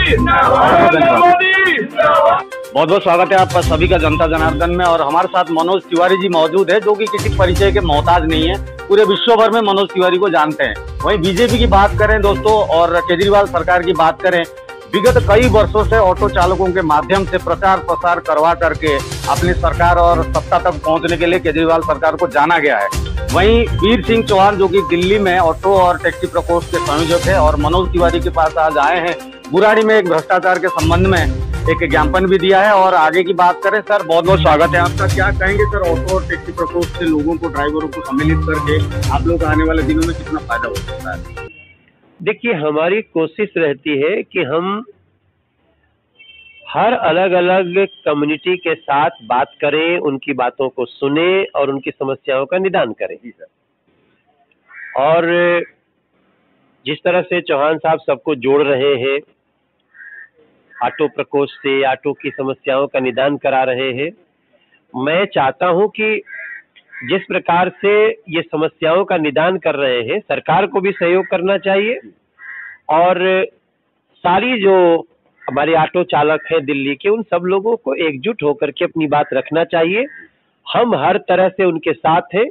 बहुत बहुत स्वागत है आपका सभी का जनता जनार्दन में। और हमारे साथ मनोज तिवारी जी मौजूद है, जो कि किसी परिचय के मोहताज नहीं है। पूरे विश्व भर में मनोज तिवारी को जानते हैं। वहीं बीजेपी की बात करें दोस्तों और केजरीवाल सरकार की बात करें, विगत कई वर्षों से ऑटो चालकों के माध्यम से प्रचार प्रसार करवा करके अपनी सरकार और सत्ता तक पहुंचने के लिए केजरीवाल सरकार को जाना गया है। वहीं वीर सिंह चौहान जो कि दिल्ली में ऑटो और टैक्सी प्रकोष्ठ के संयोजक है और मनोज तिवारी के पास आज आए हैं। बुराड़ी में एक भ्रष्टाचार के संबंध में एक ज्ञापन भी दिया है। और आगे की बात करें, सर बहुत बहुत स्वागत है आपका। क्या कहेंगे सर, ऑटो और टैक्सी प्रकोष्ठ से लोगों को, ड्राइवरों को सम्मिलित करके आप लोग आने वाले दिनों में कितना फायदा हो सकता है? देखिए, हमारी कोशिश रहती है कि हम हर अलग अलग कम्युनिटी के साथ बात करें, उनकी बातों को सुने और उनकी समस्याओं का निदान करें। जी सर। और जिस तरह से चौहान साहब सबको जोड़ रहे हैं, ऑटो प्रकोष्ठ से ऑटो की समस्याओं का निदान करा रहे हैं, मैं चाहता हूं कि जिस प्रकार से ये समस्याओं का निदान कर रहे हैं, सरकार को भी सहयोग करना चाहिए और सारी जो हमारे ऑटो चालक हैं दिल्ली के, उन सब लोगों को एकजुट होकर के अपनी बात रखना चाहिए। हम हर तरह से उनके साथ हैं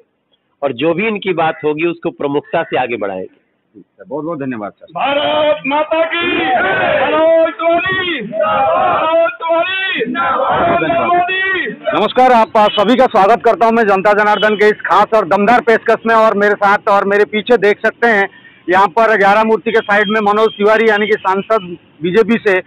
और जो भी इनकी बात होगी उसको प्रमुखता से आगे बढ़ाएंगे। बहुत बहुत धन्यवाद सर। भारत माता की मनोज तिवारी, मनोज तिवारी, नमस्कार, आप सभी का स्वागत करता हूं मैं जनता जनार्दन के इस खास और दमदार पेशकश में। और मेरे साथ और मेरे पीछे देख सकते हैं, यहाँ पर 11 मूर्ति के साइड में मनोज तिवारी यानी कि सांसद बीजेपी से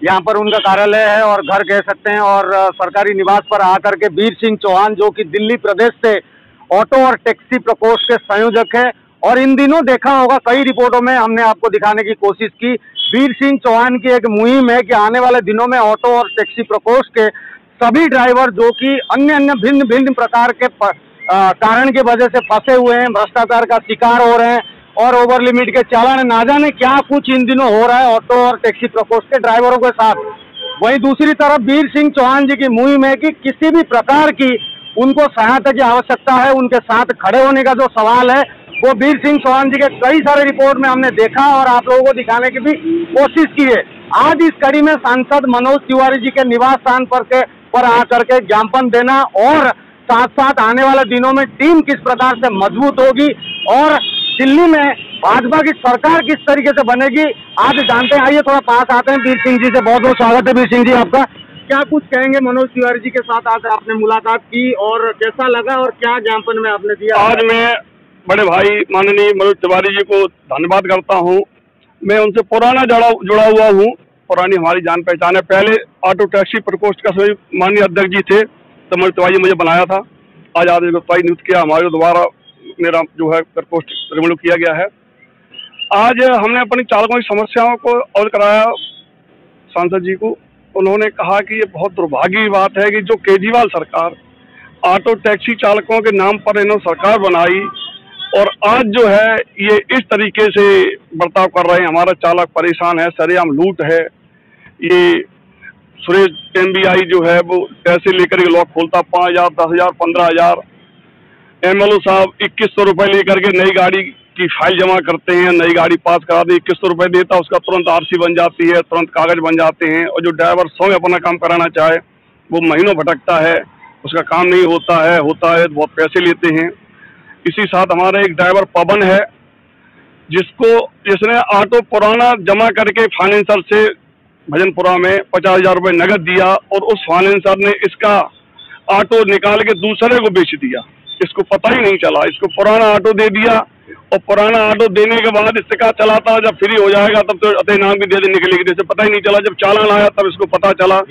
यहाँ पर उनका कार्यालय है और घर कह सकते हैं। और सरकारी निवास पर आकर के वीर सिंह चौहान जो कि दिल्ली प्रदेश से ऑटो और टैक्सी प्रकोष्ठ के संयोजक है। और इन दिनों देखा होगा, कई रिपोर्टों में हमने आपको दिखाने की कोशिश की, वीर सिंह चौहान की एक मुहिम है कि आने वाले दिनों में ऑटो और टैक्सी प्रकोष्ठ के सभी ड्राइवर जो कि अन्य भिन्न भिन्न प्रकार के कारण की वजह से फंसे हुए हैं, भ्रष्टाचार का शिकार हो रहे हैं और ओवर लिमिट के चालान, ना जाने क्या कुछ इन दिनों हो रहा है ऑटो और टैक्सी प्रकोष्ठ के ड्राइवरों के साथ। वहीं दूसरी तरफ वीर सिंह चौहान जी की मुहिम है कि किसी भी प्रकार की उनको सहायता की आवश्यकता है, उनके साथ खड़े होने का जो सवाल है वो वीर सिंह चौहान जी के कई सारे रिपोर्ट में हमने देखा और आप लोगों को दिखाने की भी कोशिश की है। आज इस कड़ी में सांसद मनोज तिवारी जी के निवास स्थान पर आकर के ज्ञापन देना और साथ साथ आने वाले दिनों में टीम किस प्रकार से मजबूत होगी और दिल्ली में भाजपा की सरकार किस तरीके से बनेगी, आज जानते हैं। आइए थोड़ा पास आते हैं वीर सिंह जी से। बहुत बहुत स्वागत है वीर सिंह जी आपका। क्या कुछ कहेंगे, मनोज तिवारी जी के साथ आज आपने मुलाकात की और कैसा लगा और क्या ज्ञापन में आपने दिया? आज मैं बड़े भाई माननीय मनोज तिवारी जी को धन्यवाद करता हूं। मैं उनसे पुराना जुड़ा हुआ हूं, पुरानी हमारी जान पहचान है। पहले ऑटो टैक्सी प्रकोष्ठ का सभी माननीय अध्यक्ष जी थे, तो मनोज तिवारी जी मुझे बनाया था। आज आदेश गुप्ता नियुक्त किया, हमारे द्वारा मेरा जो है प्रकोष्ठ रिमूव किया गया है। आज हमने अपनी चालकों की समस्याओं को अवगत कराया सांसद जी को। उन्होंने कहा कि ये बहुत दुर्भाग्य की बात है कि जो केजरीवाल सरकार ऑटो टैक्सी चालकों के नाम पर इन्होंने सरकार बनाई और आज जो है ये इस तरीके से बर्ताव कर रहे हैं। हमारा चालक परेशान है, सरेआम लूट है। ये सुरेश MBI जो है वो पैसे लेकर के लॉक खोलता, 5,000, 10,000, 15,000। MLO साहब 2100 रुपये लेकर के नई गाड़ी की फाइल जमा करते हैं, नई गाड़ी पास करा दे, 2100 रुपये देता, उसका तुरंत RC बन जाती है, तुरंत कागज बन जाते हैं। और जो ड्राइवर स्वयं अपना काम कराना चाहे वो महीनों भटकता है, उसका काम नहीं होता है तो बहुत पैसे लेते हैं। इसी साथ हमारा एक ड्राइवर पवन है जिसने ऑटो पुराना जमा करके फाइनेंसर से भजनपुरा में 50,000 रुपये नगद दिया और उस फाइनेंसर ने इसका ऑटो निकाल के दूसरे को बेच दिया। इसको पता ही नहीं चला, इसको पुराना ऑटो दे दिया और पुराना ऑटो देने के बाद इससे कहा चलाता जब फ्री हो जाएगा तब तो अतः इनाम भी दे देने के लिए, जैसे पता ही नहीं चला। जब चालान आया तब इसको पता चला।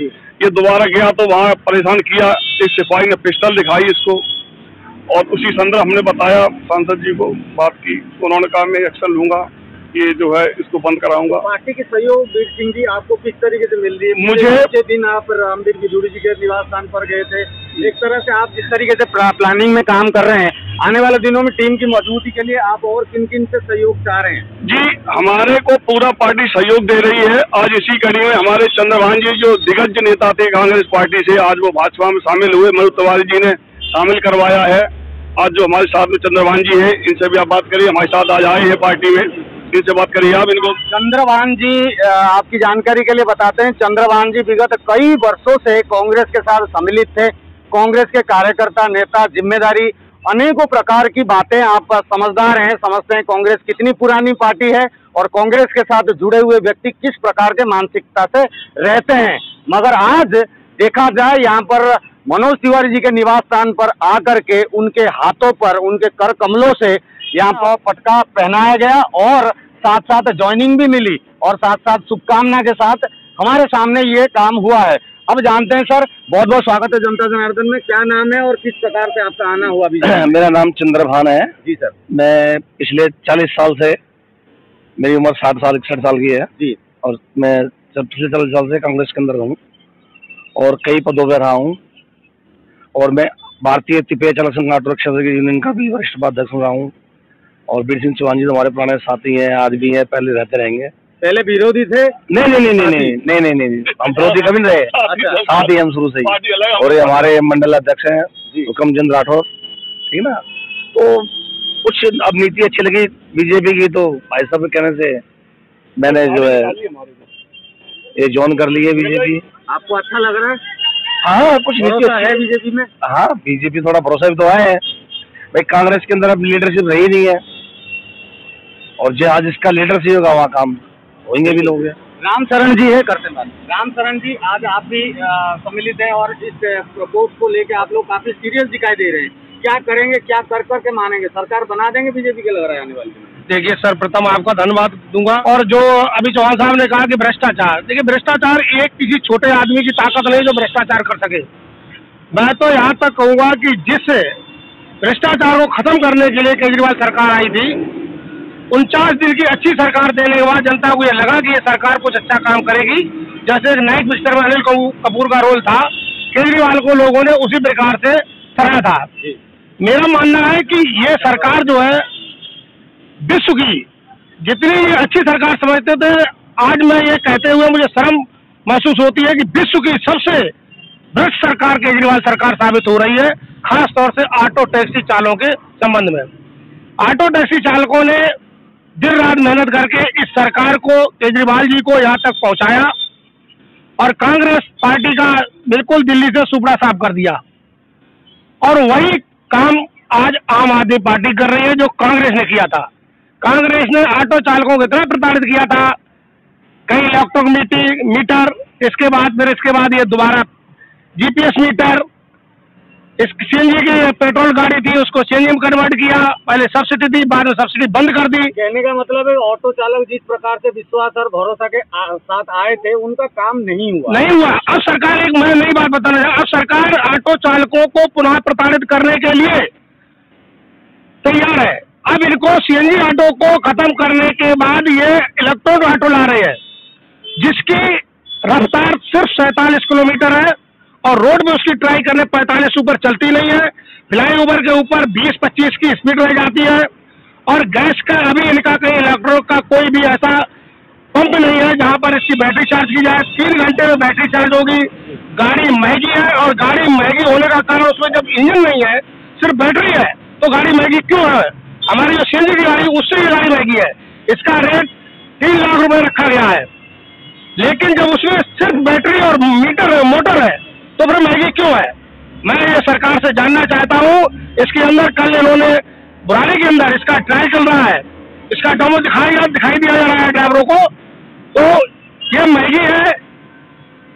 ये दोबारा गया तो वहाँ परेशान किया, एक सिपाही ने पिस्टल दिखाई इसको और उसी संदर्भ हमने बताया सांसद जी को, बात की। उन्होंने कहा मैं एक्शन लूंगा, ये जो है इसको बंद कराऊंगा। पार्टी के सहयोग वीर सिंह जी आपको किस तरीके से मिल रही है? मुझे दिन आप रामदेव बिजूड़ी जी के निवास स्थान पर गए थे, एक तरह से आप जिस तरीके से प्लानिंग में काम कर रहे हैं, आने वाले दिनों में टीम की मजबूती के लिए आप और किन किन से सहयोग चाह रहे हैं? जी, हमारे को पूरा पार्टी सहयोग दे रही है। आज इसी कड़ी में हमारे चंद्रभान जी जो दिग्गज नेता थे कांग्रेस पार्टी से, आज वो भाजपा में शामिल हुए। मनोज तिवारी जी ने शामिल करवाया है। आज जो हमारे साथ में चंद्रभान जी हैं, इनसे भी आप बात करिए, हमारे साथ आज आए हैं पार्टी में। इनसे बात करिए आप इनको। चंद्रभान जी, आपकी जानकारी के लिए बताते हैं, चंद्रभान जी विगत कई वर्षों से कांग्रेस के साथ सम्मिलित थे। कांग्रेस के कार्यकर्ता, नेता, जिम्मेदारी, अनेकों प्रकार की बातें आप समझदार हैं, समझते हैं कांग्रेस कितनी पुरानी पार्टी है और कांग्रेस के साथ जुड़े हुए व्यक्ति किस प्रकार के मानसिकता से रहते हैं। मगर आज देखा जाए यहाँ पर मनोज तिवारी जी के निवास स्थान पर आकर के उनके हाथों पर, उनके कर कमलों से यहाँ पर पटका पहनाया गया और साथ साथ ज्वाइनिंग भी मिली और साथ साथ शुभकामना के साथ हमारे सामने ये काम हुआ है। अब जानते हैं सर, बहुत बहुत स्वागत है जनता जनार्दन में। क्या नाम है और किस प्रकार से आपका आना हुआ अभी? मेरा नाम चंद्रभान है जी सर। मैं पिछले 40 साल से, मेरी उम्र 60 साल 61 साल की है जी, और मैं पिछले 40 साल से कांग्रेस के अंदर हूँ और कई पदों पर रहा हूँ और मैं भारतीय तिपे चालक संघ ऑटो रिक्शा यूनियन का भी वरिष्ठ उपाध्यक्ष रहा हूँ। और वीर सिंह चौहान जी तो हमारे पुराने साथी हैं, आज भी हैं, पहले रहते रहेंगे। पहले विरोधी थे? नहीं, हम विरोधी कभी नहीं रहे, साथ ही हम शुरू से ही। और ये हमारे मंडल अध्यक्ष हैं हुक्मचंद राठौर, ठीक ना। तो कुछ अब नीति अच्छी लगी बीजेपी की, तो भाई साहब के कहने से मैंने जो है ये ज्वाइन कर ली है बीजेपी। आपको अच्छा लग रहा है? हाँ, कुछ नीति है बीजेपी में। हाँ, बीजेपी थोड़ा भरोसा भी तो है भाई। कांग्रेस के अंदर अब लीडरशिप रही नहीं है और जो आज इसका लीडरशिप होगा वहाँ काम होंगे भी लोग। राम शरण जी है, करते बात। राम शरण जी, आज आप भी सम्मिलित हैं और इस प्रपोज को लेके आप लोग काफी सीरियस दिखाई दे रहे हैं। क्या करेंगे, क्या कर करके मानेंगे? सरकार बना देंगे बीजेपी के, लग रहा है आने वाले दिन? देखिए सर, प्रथम आपका धन्यवाद दूंगा। और जो अभी चौहान साहब ने कहा कि भ्रष्टाचार, देखिए भ्रष्टाचार एक किसी छोटे आदमी की ताकत नहीं जो भ्रष्टाचार कर सके। मैं तो यहाँ तक कहूँगा कि जिस भ्रष्टाचार को खत्म करने के लिए केजरीवाल सरकार आई थी, 49 दिन की अच्छी सरकार देने के बाद जनता को ये लगा कि ये सरकार कुछ अच्छा काम करेगी। जैसे नाइट मिनिस्टर में अनिल कपूर का रोल था, केजरीवाल को लोगों ने उसी प्रकार से सराहा था। मेरा मानना है कि ये सरकार जो है विश्व की जितनी अच्छी सरकार समझते थे, आज मैं ये कहते हुए मुझे शर्म महसूस होती है कि विश्व की सबसे भ्रष्ट सरकार केजरीवाल सरकार साबित हो रही है, खास तौर से ऑटो टैक्सी चालकों के संबंध में। ऑटो टैक्सी चालकों ने दिन रात मेहनत करके इस सरकार को, केजरीवाल जी को यहाँ तक पहुँचाया और कांग्रेस पार्टी का बिल्कुल दिल्ली से सुपड़ा साफ कर दिया। और वही काम आज आम आदमी पार्टी कर रही है जो कांग्रेस ने किया था। कांग्रेस ने ऑटो चालकों को इतना प्रताड़ित किया था, कई इलेक्ट्रॉनिक मीटर, इसके बाद ये दोबारा जीपीएस मीटर, इस सीएनजी की पेट्रोल गाड़ी थी उसको सीएनजी में कन्वर्ट किया, पहले सब्सिडी थी, बाद में सब्सिडी बंद कर दी। कहने का मतलब है ऑटो चालक जिस प्रकार से विश्वास और भरोसा के साथ आए थे, उनका काम नहीं हुआ। अब सरकार, एक मैं नई बात बताना चाहूँ, अब सरकार ऑटो चालकों को पुनः प्रताड़ित करने के लिए तैयार है। अब इनको सीएनजी ऑटो को खत्म करने के बाद ये इलेक्ट्रिक ऑटो ला रहे हैं, जिसकी रफ्तार सिर्फ 47 किलोमीटर है और रोड में उसकी ट्राई करने 45 ऊपर चलती नहीं है। फ्लाई ओवर के ऊपर 20-25 की स्पीड रह जाती है। और गैस का अभी इनका कहीं इलेक्ट्रिक का कोई भी ऐसा पंप नहीं है जहां पर इसकी बैटरी चार्ज की जाए। 3 घंटे में बैटरी चार्ज होगी। गाड़ी महंगी है और गाड़ी महंगी होने का कारण उसमें जब इंजन नहीं है, सिर्फ बैटरी है, तो गाड़ी महंगी क्यों है? हमारी जो सीएनजी की गाड़ी, उससे ये गाड़ी महंगी है। इसका रेट 3 लाख रुपए रखा गया है, लेकिन जब उसमें सिर्फ बैटरी और मोटर है तो फिर महंगी क्यों है? मैं ये सरकार से जानना चाहता हूँ। इसके अंदर कल इन्होंने बुराने के अंदर इसका ट्रायल चल रहा है, इसका डेमो दिखाई दिया जा रहा है ड्राइवरों को, तो ये महंगी है,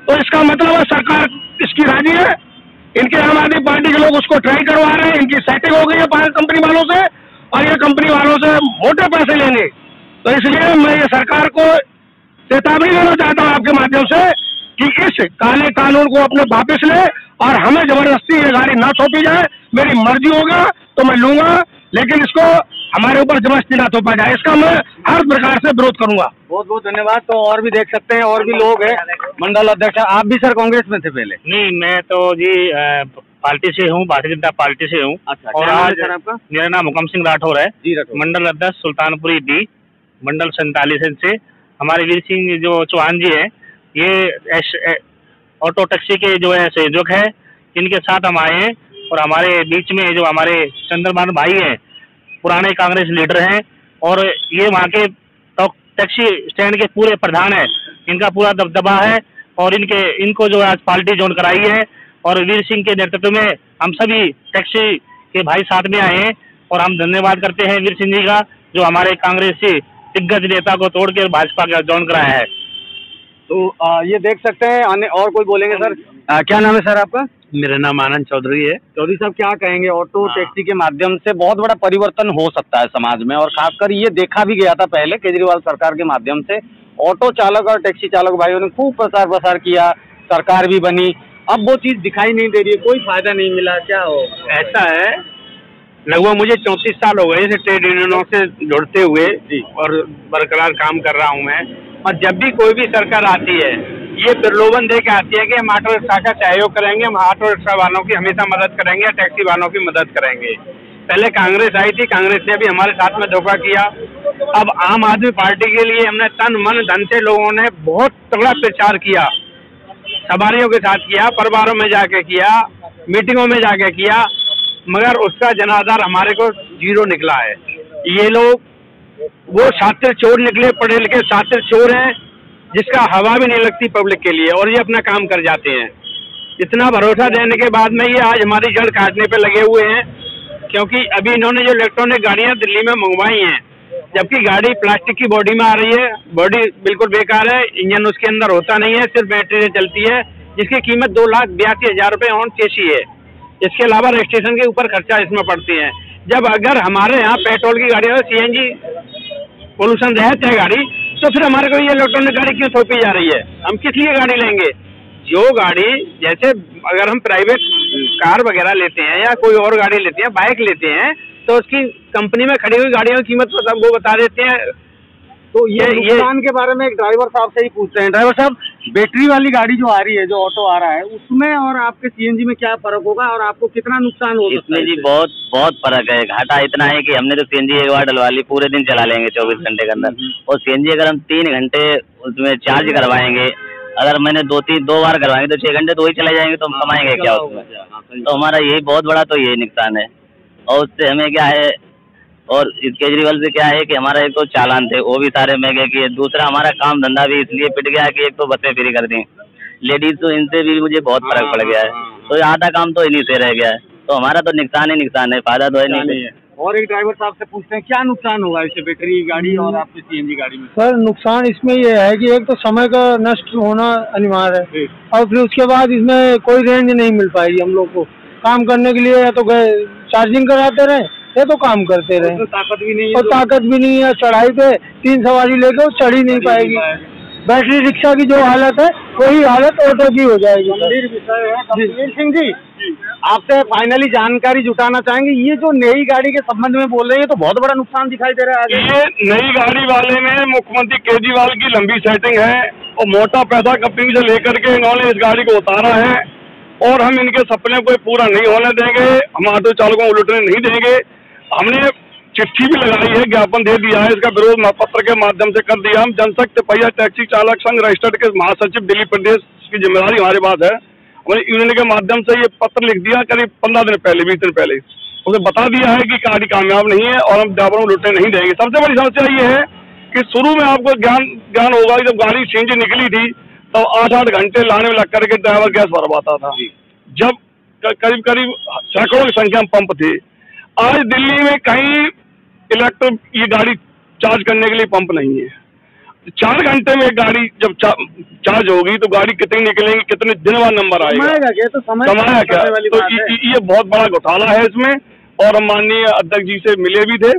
तो इसका मतलब है सरकार इसकी राजी है। इनके आम आदमी पार्टी के लोग उसको ट्राई करवा रहे हैं, इनकी सेटिंग हो गई है कंपनी वालों से और ये कंपनी वालों से मोटे पैसे लेंगे। तो इसलिए मैं ये सरकार को चेतावनी देना चाहता हूँ आपके माध्यम से कि इस काले कानून को अपने वापस ले और हमें जबरदस्ती ये गाड़ी ना सौंपी जाए। मेरी मर्जी होगा तो मैं लूंगा, लेकिन इसको हमारे ऊपर जबरदस्ती ना थोपा जाए, इसका मैं हर प्रकार से विरोध करूंगा। बहुत बहुत धन्यवाद। तो और भी देख सकते हैं, और भी लोग हैं। मंडल अध्यक्ष, आप भी सर कांग्रेस में थे पहले? नहीं, मैं तो जी पार्टी से हूँ, भारतीय जनता पार्टी से हूँ। अच्छा, और आज सर आपका? मेरा नाम हुक्म सिंह राठौर है जी। राठौर, मंडल अध्यक्ष सुल्तानपुरी डी, मंडल 47 से। हमारे वीर सिंह जो चौहान जी है, ये ऑटो टैक्सी के जो है संयोजक है, इनके साथ हम आए हैं। और हमारे बीच में जो हमारे चंद्रभान भाई हैं, पुराने कांग्रेस लीडर हैं और ये वहाँ के टैक्सी स्टैंड के पूरे प्रधान है, इनका पूरा दबदबा है और इनको जो आज पार्टी ज्वाइन कराई है और वीर सिंह के नेतृत्व में हम सभी टैक्सी के भाई साथ में आए हैं और हम धन्यवाद करते हैं वीर सिंह जी का, जो हमारे कांग्रेसी दिग्गज नेता को तोड़ के भाजपा का ज्वाइन कराया है। तो ये देख सकते हैं। और कोई बोलेंगे सर? क्या नाम है सर आपका? मेरा नाम आनंद चौधरी है। चौधरी साहब, क्या कहेंगे? ऑटो टैक्सी के माध्यम से बहुत बड़ा परिवर्तन हो सकता है समाज में, और खासकर ये देखा भी गया था पहले केजरीवाल सरकार के माध्यम से। ऑटो चालक और टैक्सी चालक भाइयों ने खूब प्रचार प्रसार किया, सरकार भी बनी, अब वो चीज दिखाई नहीं दे रही है, कोई फायदा नहीं मिला। क्या हो? ऐसा है, लगभग मुझे 34 साल हो गए ट्रेड यूनियनों से जुड़ते हुए और बरकरार काम कर रहा हूँ मैं। और जब भी कोई भी सरकार आती है, ये प्रलोभन दे के आती है कि हम ऑटो रिक्शा का सहयोग करेंगे, हम ऑटो रिक्शा वालों की हमेशा मदद करेंगे, टैक्सी वालों की मदद करेंगे। पहले कांग्रेस आई थी, कांग्रेस ने भी हमारे साथ में धोखा किया। अब आम आदमी पार्टी के लिए हमने तन मन धन से लोगों ने बहुत तगड़ा प्रचार किया, सवारियों के साथ किया, परिवारों में जाके किया, मीटिंगों में जाके किया, मगर उसका जनाधार हमारे को 0 निकला है। ये लोग वो शातिर चोर निकले, पढ़े लिखे शातिर चोर हैं, जिसका हवा भी नहीं लगती पब्लिक के लिए, और ये अपना काम कर जाते हैं। इतना भरोसा देने के बाद में ये आज हमारी जड़ काटने पे लगे हुए हैं, क्योंकि अभी इन्होंने जो इलेक्ट्रॉनिक गाड़ियां दिल्ली में मंगवाई हैं, जबकि गाड़ी प्लास्टिक की बॉडी में आ रही है, बॉडी बिल्कुल बेकार है, इंजन उसके अंदर होता नहीं है, सिर्फ बैटरी से चलती है, जिसकी कीमत 2,82,000 रुपये ऑन चेसी है। इसके अलावा रजिस्ट्रेशन के ऊपर खर्चा इसमें पड़ती है। जब अगर हमारे यहाँ पेट्रोल की गाड़ी और CNG पोल्यूशन रहते है गाड़ी, तो फिर हमारे को ये इलेक्ट्रॉनिक गाड़ी क्यों थोपी जा रही है? हम किस लिए गाड़ी लेंगे? जो गाड़ी, जैसे अगर हम प्राइवेट कार वगैरह लेते हैं या कोई और गाड़ी लेते हैं, बाइक लेते हैं, तो उसकी कंपनी में खड़ी हुई गाड़ियों की कीमत वो बता देते हैं। तो ये नुकसान के बारे में एक ड्राइवर साहब से ही पूछते हैं। ड्राइवर साहब, बैटरी वाली गाड़ी जो आ रही है, जो ऑटो आ रहा है, उसमें और आपके CNG में क्या फर्क होगा और आपको कितना नुकसान हो सकता है? इसमें जी बहुत फर्क है। घाटा इतना है कि हमने तो CNG एक बार डलवा ली, पूरे दिन चला लेंगे 24 घंटे के अंदर, और CNG अगर हम 3 घंटे उसमें चार्ज करवाएंगे, अगर मैंने 2 बार करवाएंगे तो 6 घंटे तो वही चले जाएंगे, तो हम कमाएंगे क्या उसमें? तो हमारा यही बहुत बड़ा तो यही नुकसान है। और उससे हमें क्या है, और इस केजरीवाल से क्या है कि हमारा एक तो चालान थे, वो भी सारे महंगे किए, दूसरा हमारा काम धंधा भी इसलिए पिट गया कि एक तो बसें फ्री कर दी लेडीज, तो इनसे भी मुझे बहुत फर्क पड़ गया है, तो आधा काम तो इन्हीं से रह गया है, तो हमारा तो नुकसान ही नुकसान है, फायदा तो है नहीं है। और एक ड्राइवर साहब से पूछते हैं, क्या नुकसान होगा इससे बैटरी गाड़ी और आपकी CNG गाड़ी में? सर, नुकसान इसमें ये है कि एक तो समय का नष्ट होना अनिवार्य है, और फिर उसके बाद इसमें कोई रेंज नहीं मिल पाएगी हम लोग को काम करने के लिए। या तो चार्जिंग कराते रहे या तो काम करते रहे, तो ताकत भी नहीं है, और ताकत भी नहीं है। चढ़ाई पे 3 सवारी लेके वो चढ़ ही नहीं पाएगी। बैटरी रिक्शा की जो हालत है, वही हालत ऑटो की हो जाएगी। गंभीर विषय है। वीर सिंह जी, आपसे फाइनली जानकारी जुटाना चाहेंगे, ये जो नई गाड़ी के संबंध में बोल रहे हैं, तो बहुत बड़ा नुकसान दिखाई दे रहा है। ये नई गाड़ी वाले में मुख्यमंत्री केजरीवाल की लंबी सेटिंग है, और मोटा पैसा कंपनी से लेकर के इन्होंने इस गाड़ी को उतारा है, और हम इनके सपने को पूरा नहीं होने देंगे, हम ऑटो चालकों को लुटने नहीं देंगे। हमने चिट्ठी भी लगाई है, ज्ञापन दे दिया है, इसका विरोध पत्र के माध्यम से कर दिया। हम जनशक्ति पहिया टैक्सी चालक संघ रजिस्टर्ड के महासचिव दिल्ली प्रदेश की जिम्मेदारी हमारे पास है, हमने यूनियन के माध्यम से ये पत्र लिख दिया करीब 15 दिन पहले, 20 दिन पहले, उसे बता दिया है कि गाड़ी कामयाब नहीं है और हम ड्राइवरों को लुटने नहीं देंगे। सबसे बड़ी समस्या ये है कि शुरू में आपको ज्ञान होगा कि जब गाड़ी CNG निकली थी, तो 8-8 घंटे लाने में लग करके ड्राइवर गैस भरवाता था, जब करीब सैकड़ों की संख्या में पंप थे। आज दिल्ली में कहीं इलेक्ट्रिक ये गाड़ी चार्ज करने के लिए पंप नहीं है। 4 घंटे में गाड़ी जब चार्ज होगी तो गाड़ी कितनी निकलेंगी, कितने दिन बाद नंबर आएगा, कमाया क्या? तो ये बहुत बड़ा घोटाला है इसमें, और हम माननीय अध्यक्ष जी से मिले भी थे,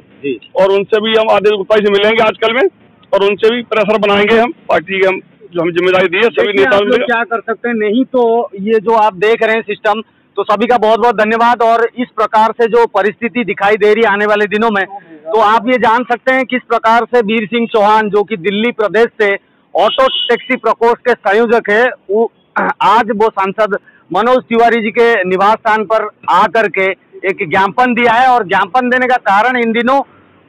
और उनसे भी हम आदेश गुप्ता से मिलेंगे आजकल में, और उनसे भी प्रेशर बनाएंगे हम पार्टी के, हम जो हम जिम्मेदारी दी है सभी नेताओं को। क्या कर सकते हैं? नहीं तो ये जो आप देख रहे हैं सिस्टम, तो सभी का बहुत बहुत धन्यवाद। और इस प्रकार से जो परिस्थिति दिखाई दे रही है आने वाले दिनों में, तो आप ये जान सकते हैं किस प्रकार से वीर सिंह चौहान, जो कि दिल्ली प्रदेश से ऑटो टैक्सी प्रकोष्ठ के संयोजक है, वो आज वो सांसद मनोज तिवारी जी के निवास स्थान पर आकर के एक ज्ञापन दिया है। और ज्ञापन देने का कारण इन दिनों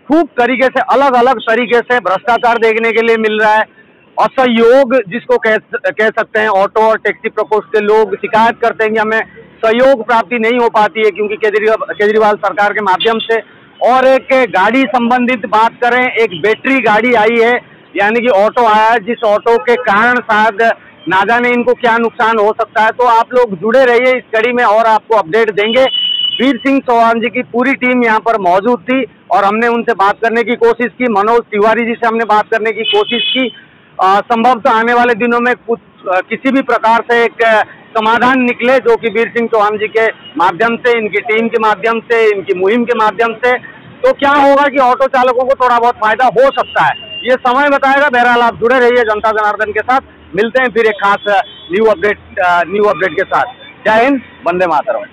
खूब तरीके से, अलग अलग तरीके से भ्रष्टाचार देखने के लिए मिल रहा है। असहयोग जिसको कह सकते हैं, ऑटो और टैक्सी प्रकोष्ठ के लोग शिकायत करते हैं कि हमें सहयोग प्राप्ति नहीं हो पाती है, क्योंकि केजरीवाल सरकार के माध्यम से। और एक गाड़ी संबंधित बात करें, एक बैटरी गाड़ी आई है यानी कि ऑटो आया है, जिस ऑटो के कारण शायद ना जाने इनको क्या नुकसान हो सकता है। तो आप लोग जुड़े रहिए इस कड़ी में और आपको अपडेट देंगे। वीर सिंह चौहान जी की पूरी टीम यहाँ पर मौजूद थी और हमने उनसे बात करने की कोशिश की। मनोज तिवारी जी से हमने बात करने की कोशिश की। संभवतः आने वाले दिनों में कुछ किसी भी प्रकार से एक समाधान निकले, जो कि वीर सिंह चौहान जी के माध्यम से, इनकी टीम के माध्यम से, इनकी मुहिम के माध्यम से, तो क्या होगा कि ऑटो चालकों को थोड़ा बहुत फायदा हो सकता है, ये समय बताएगा। बहरहाल आप जुड़े रहिए जनता जनार्दन के साथ। मिलते हैं फिर एक खास न्यू अपडेट के साथ। जय हिंद, वंदे मातरम।